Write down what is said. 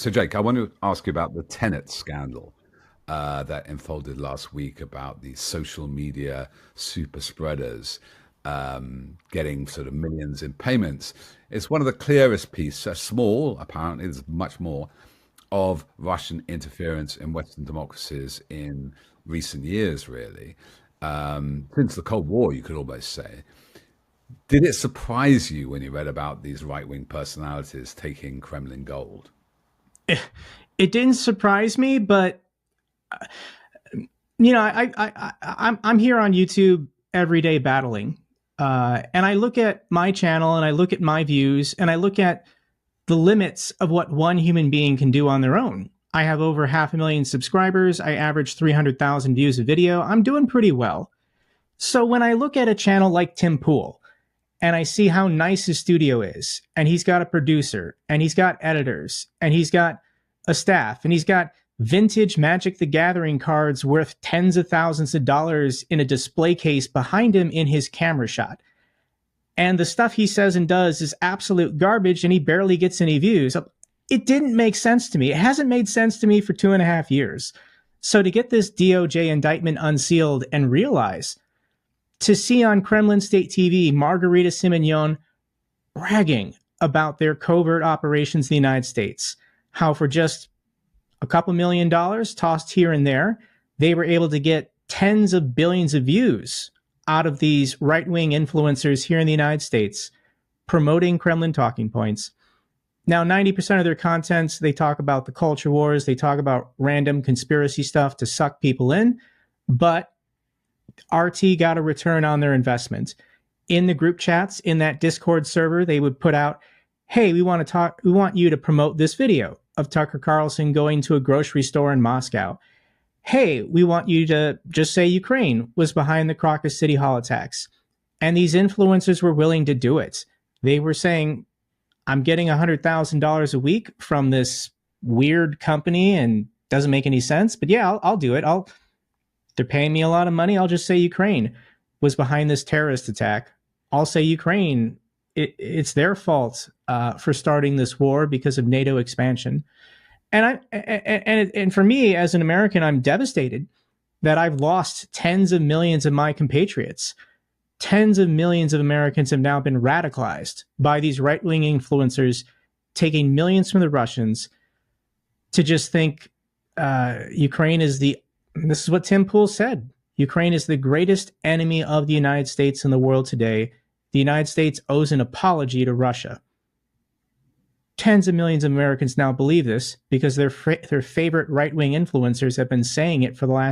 So, Jake, I want to ask you about the Tenet scandal that unfolded last week about the social media super spreaders getting sort of millions in payments. It's one of the clearest pieces, small, apparently, there's much more, of Russian interference in Western democracies in recent years, really. Since the Cold War, you could almost say. Did it surprise you when you read about these right wing personalities taking Kremlin gold? It didn't surprise me, but I'm here on YouTube every day battling, and I look at my channel and I look at my views and I look at the limits of what one human being can do on their own. I have over 500,000 subscribers. I average 300,000 views a video. I'm doing pretty well. So when I look at a channel like Tim Pool and I see how nice his studio is, and he's got a producer, and he's got editors, and he's got a staff, and he's got vintage Magic the Gathering cards worth tens of thousands of dollars in a display case behind him in his camera shot. And the stuff he says and does is absolute garbage, and he barely gets any views. It didn't make sense to me. It hasn't made sense to me for 2.5 years. So to get this DOJ indictment unsealed and realize, to see on Kremlin State TV, Margarita Simonyan bragging about their covert operations in the United States, how for just a couple $1 million tossed here and there, they were able to get tens of billions of views out of these right-wing influencers here in the United States promoting Kremlin talking points. Now, 90% of their contents, they talk about the culture wars, they talk about random conspiracy stuff to suck people in, but RT got a return on their investment. In the group chats, in that Discord server, they would put out, hey, we want you to promote this video of Tucker Carlson going to a grocery store in Moscow. Hey, we want you to just say Ukraine was behind the Crocus City Hall attacks. And these influencers were willing to do it. They were saying, I'm getting $100,000 a week from this weird company and doesn't make any sense, but yeah, I'll do it. They're paying me a lot of money. I'll just say Ukraine was behind this terrorist attack. I'll say Ukraine, it's their fault for starting this war because of NATO expansion. And for me, as an American, I'm devastated that I've lost tens of millions of my compatriots. Tens of millions of Americans have now been radicalized by these right-wing influencers taking millions from the Russians to just think Ukraine is this is what Tim Pool said, Ukraine is the greatest enemy of the United States in the world today. The United States owes an apology to Russia. Tens of millions of Americans now believe this because their favorite right-wing influencers have been saying it for the last